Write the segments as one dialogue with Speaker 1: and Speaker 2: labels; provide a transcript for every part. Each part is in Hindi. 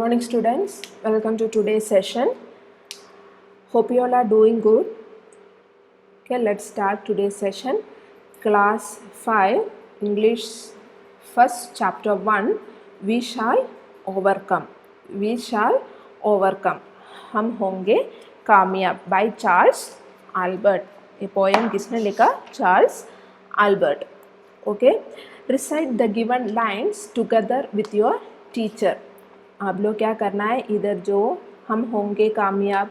Speaker 1: morning students, welcome to today's session. Hope you all are doing good. Okay, let's start today's session. Class 5 English first chapter 1 We shall overcome. We shall overcome. हम होंगे कामयाब by Charles Albert. ये पोएम किसने लिखा? Charles Albert. Okay, recite the given lines together with your teacher. आप लोग क्या करना है, इधर जो हम होंगे कामयाब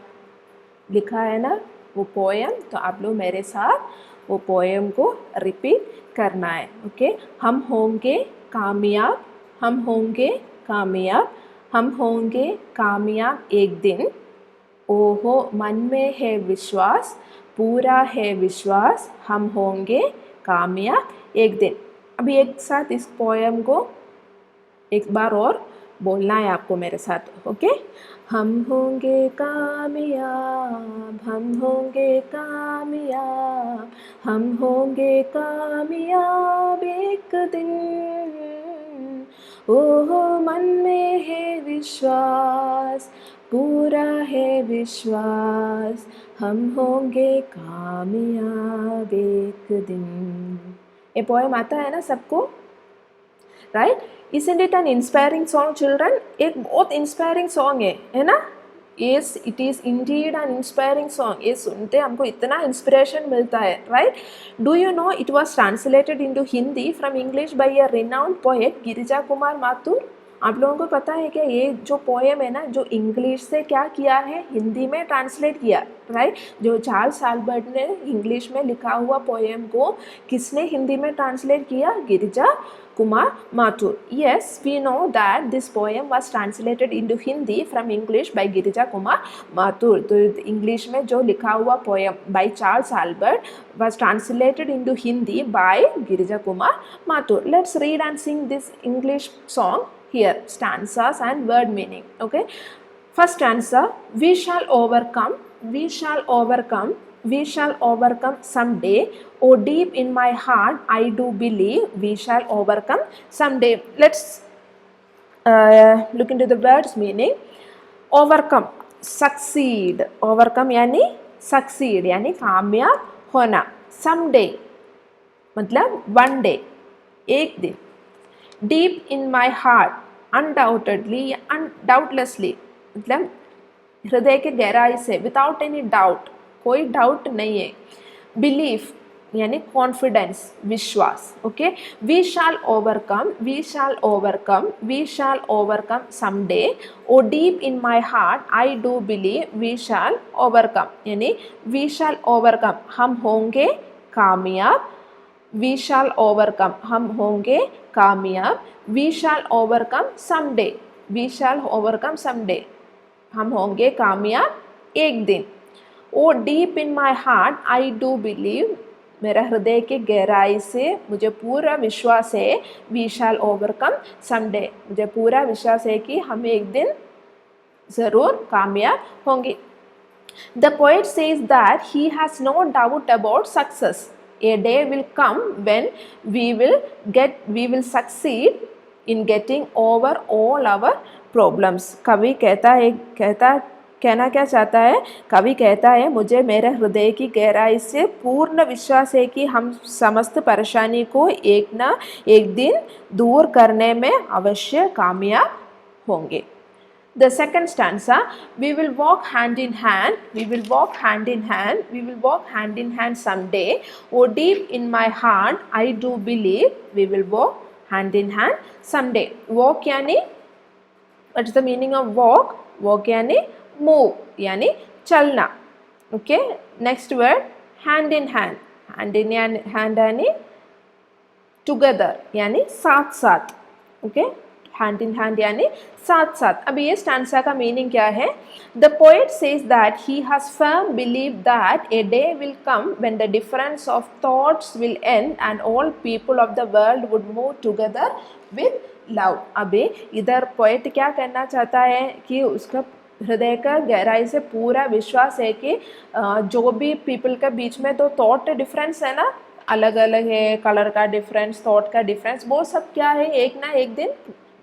Speaker 1: लिखा है ना वो पोएम, तो आप लोग मेरे साथ वो पोएम को रिपीट करना है. ओके, हम होंगे कामयाब, हम होंगे कामयाब, हम होंगे कामयाब एक दिन. ओहो मन में है विश्वास, पूरा है विश्वास, हम होंगे कामयाब एक दिन. अभी एक साथ इस पोएम को एक बार और बोलना है आपको मेरे साथ. ओके, हम होंगे कामयाब, हम होंगे कामयाब, हम होंगे कामयाब एक दिन. ओहो मन में है विश्वास, पूरा है विश्वास, हम होंगे कामयाब एक दिन. ये पोएम आता है ना सबको, right? Isn't it an inspiring song, children? एक बहुत इंस्पायरिंग सॉन्ग है ना? Yes, it is indeed an inspiring song. ये सुनते हमको इतना इंस्पिरेशन मिलता है, right? Do you know it was translated into Hindi from English by a renowned poet Girija Kumar Mathur? आप लोगों को पता है क्या ये जो पोएम है ना, जो इंग्लिश से क्या किया है, हिंदी में ट्रांसलेट किया, राइट? जो चार्ल्स आल्बर्ट ने इंग्लिश में लिखा हुआ पोएम को किसने हिंदी में ट्रांसलेट किया? Girija Kumar Mathur. Yes, we know that this poem was translated into Hindi from English by Girija Kumar Mathur. तो इंग्लिश में जो लिखा हुआ poem by Charles Albert was translated into Hindi by Girija Kumar Mathur. Let's read and sing this English song here, stanzas and word meaning. Okay, first stanza: we shall overcome, we shall overcome, we shall overcome someday. Oh, deep in my heart I do believe we shall overcome someday. Let's look into the words meaning. Overcome, succeed. Overcome यानी succeed यानी कामयाब होना. Someday मतलब one day, एक दिन. Deep in my heart, undoubtedly, doubtlessly मतलब हृदय के गहराई से, without any doubt, कोई डाउट नहीं है. Belief यानी कॉन्फिडेंस, विश्वास. Okay, we shall overcome, we shall overcome, we shall overcome someday. O deep in my heart I do believe we shall overcome यानी वी शैल ओवरकम, हम होंगे कामयाब. वी शैल ओवरकम, हम होंगे कामयाब. We shall overcome someday, we shall overcome someday, हम होंगे कामयाब एक दिन. ओ deep in my heart I do believe, मेरा हृदय के गहराई से मुझे पूरा विश्वास है. वी शैल ओवरकम समडे, मुझे पूरा विश्वास है कि हम एक दिन ज़रूर कामयाब होंगे. The poet says that he has no doubt about success. A day will come when we will succeed in getting over all our problems. कवि कहना क्या चाहता है? कवि कहता है मुझे मेरे हृदय की गहराई से पूर्ण विश्वास है कि हम समस्त परेशानी को एक ना एक दिन दूर करने में अवश्य कामयाब होंगे. The second stanza: we will walk hand in hand, we will walk hand in hand, we will walk hand in hand someday. Oh, deep in my heart I do believe we will walk hand in hand someday. Walk यानी, what is the meaning of walk? Walk यानी move यानी चलना. Okay, next word hand in hand. hand in hand यानी together यानी साथ साथ. Okay, hand in hand यानी साथ साथ. अभी ये स्टैंसा का मीनिंग क्या है? The poet says that he has firm belief that a day will come when the difference of thoughts will end and all people of the world would move together with love. अभी इधर पोएट क्या करना चाहता है कि उसका हृदय का गहराई से पूरा विश्वास है कि जो भी पीपल के बीच में तो थॉट डिफरेंस है ना, अलग अलग है, कलर का डिफरेंस, थॉट का डिफरेंस, वो सब क्या है एक ना एक दिन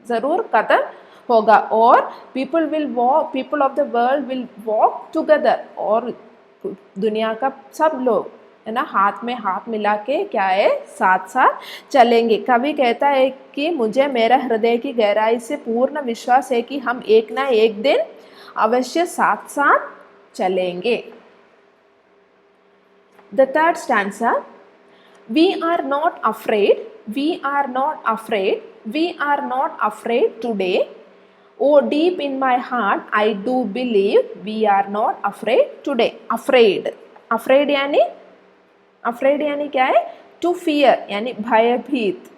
Speaker 1: ज़रूर ख़त्म होगा और people of the world will walk together, और दुनिया का सब लोग है ना हाथ में हाथ मिला के क्या है साथ साथ चलेंगे। कवि कहता है कि मुझे मेरा हृदय की गहराई से पूर्ण विश्वास है कि हम एक ना एक दिन अवश्य साथ साथ चलेंगे। The third stanza, we are not afraid, we are not afraid, we are not afraid today. Oh, deep in my heart, I do believe we are not afraid today. Afraid, afraid यानी क्या है? टू फियर यानी भयभीत।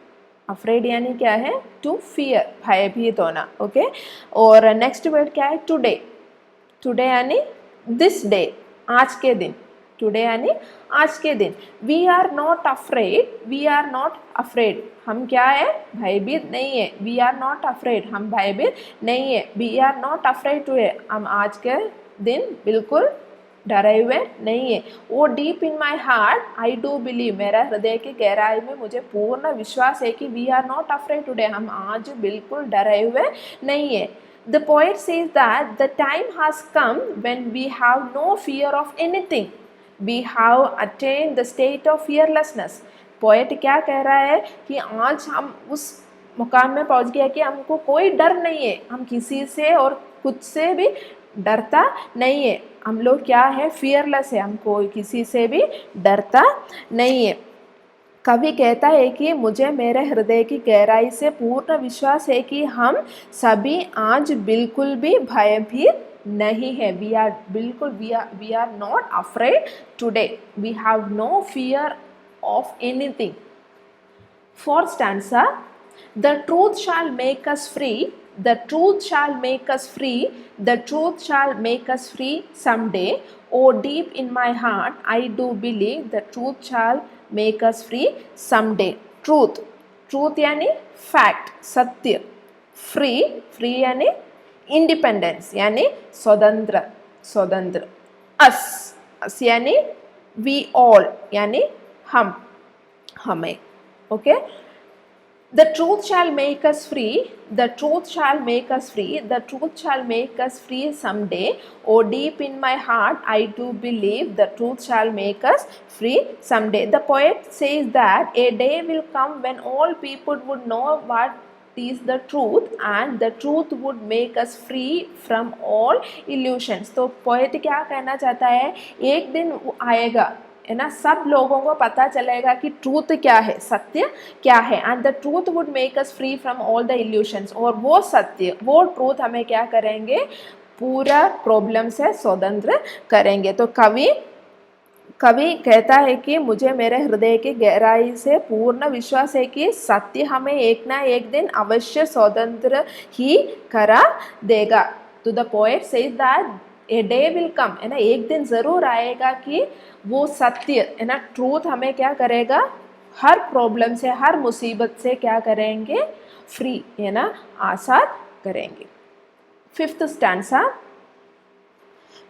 Speaker 1: अफ्रेड यानी क्या है? टू फियर, भयभीत होना। ओके, और नेक्स्ट वर्ड क्या है? टुडे। टुडे यानी दिस डे, आज के दिन। टुडे यानी आज के दिन। We are not afraid, we are not afraid, हम क्या है? भयभीत नहीं है। वी आर नॉट अफ्रेड, हम भयभीत नहीं है। We are not afraid today, हम आज के दिन बिल्कुल डरे हुए नहीं है। वो deep in my heart I do believe, मेरा हृदय की गहराई में मुझे पूर्ण विश्वास है कि we are not afraid today, हम आज बिल्कुल डरे हुए नहीं है। The poet says that the time has come when we have no fear of anything. We have attained the state of fearlessness. Poet क्या कह रहा है कि आज हम उस मुकाम में पहुंच गया कि हमको कोई डर नहीं है, हम किसी से और कुछ से भी डरता नहीं है। हम लोग क्या है? फियरलेस है, हम कोई किसी से भी डरता नहीं है। कवि कहता है कि मुझे मेरे हृदय की गहराई से पूर्ण विश्वास है कि हम सभी आज बिल्कुल भी भयभीत नहीं है। We are not afraid today, we have no fear of anything. Fourth stanza, the truth shall make us free, the truth shall make us free, the truth shall make us free someday. Oh, deep in my heart, I do believe the truth shall make us free someday. Truth, truth यानी fact, सत्य। Free, free यानी independence यानी स्वतंत्र, स्वतंत्र। Us, us यानी we all यानी हम, हमें। Okay, the truth shall make us free, the truth shall make us free, the truth shall make us free someday. Oh, deep in my heart, I do believe the truth shall make us free someday. The poet says that a day will come when all people would know what is the truth and the truth would make us free from all illusions. तो poet क्या कहना चाहता है? एक दिन आएगा है ना, सब लोगों को पता चलेगा कि ट्रूथ क्या है, सत्य क्या है। And the truth would make us free from all the illusions, और वो सत्य, वो ट्रूथ हमें क्या करेंगे? पूरा प्रॉब्लम से स्वतंत्र करेंगे। तो कवि कहता है कि मुझे मेरे हृदय की गहराई से पूर्ण विश्वास है कि सत्य हमें एक ना एक दिन अवश्य स्वतंत्र ही करा देगा। तो the poet says that a day will come, है ना, एक दिन ज़रूर आएगा कि वो सत्य है ना, ट्रूथ हमें क्या करेगा? हर प्रॉब्लम से, हर मुसीबत से क्या करेंगे? फ्री, है ना, आज़ाद करेंगे। Fifth stanza,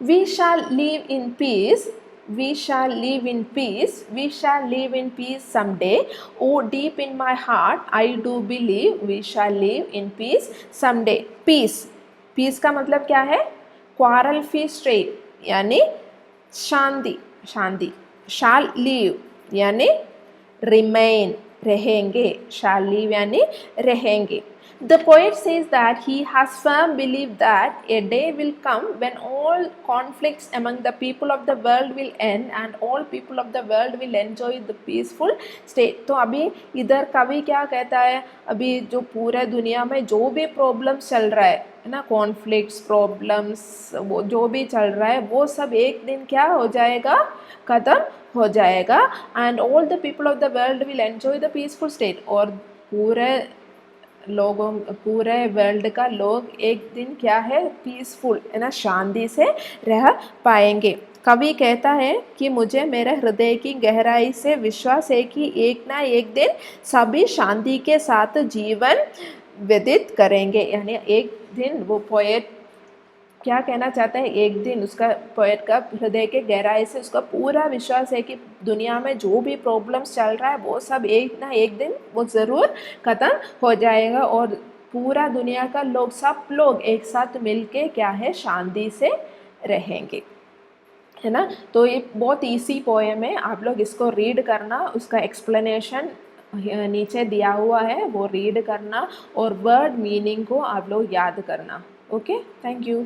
Speaker 1: we shall live in peace, we shall live in peace, we shall live in peace someday. Oh, deep in my heart, I do believe we shall live in peace someday. Peace, peace का मतलब क्या है? quarrel free state यानी शांति, शांति। shall live यानी remain, रहेंगे। shall live यानी रहेंगे। The poet says that he has firm belief that a day will come when all conflicts among the people of the world will end and all people of the world will enjoy the peaceful state. तो अभी इधर कवि क्या कहता है? अभी जो पूरे दुनिया में जो भी प्रॉब्लम्स चल रहा है ना, कॉन्फ्लिक्ट्स, प्रॉब्लम्स, वो जो भी चल रहा है वो सब एक दिन क्या हो जाएगा? ख़त्म हो जाएगा। And all the people of the world will enjoy the peaceful state, और पूरे वर्ल्ड का लोग एक दिन क्या है? पीसफुल, है ना, शांति से रह पाएंगे। कवि कहता है कि मुझे मेरे हृदय की गहराई से विश्वास है कि एक ना एक दिन सभी शांति के साथ जीवन व्यतीत करेंगे। यानी एक दिन, वो पोएट क्या कहना चाहता है? एक दिन उसका, पोएट का हृदय के गहराई से उसका पूरा विश्वास है कि दुनिया में जो भी प्रॉब्लम्स चल रहा है वो सब एक ना एक दिन वो ज़रूर ख़त्म हो जाएगा और पूरा दुनिया का लोग, सब लोग एक साथ मिलके क्या है, शांति से रहेंगे, है ना। तो ये बहुत इजी पोएम है, आप लोग इसको रीड करना, उसका एक्सप्लेनेशन नीचे दिया हुआ है, वो रीड करना और वर्ड मीनिंग को आप लोग याद करना। Okay, thank you.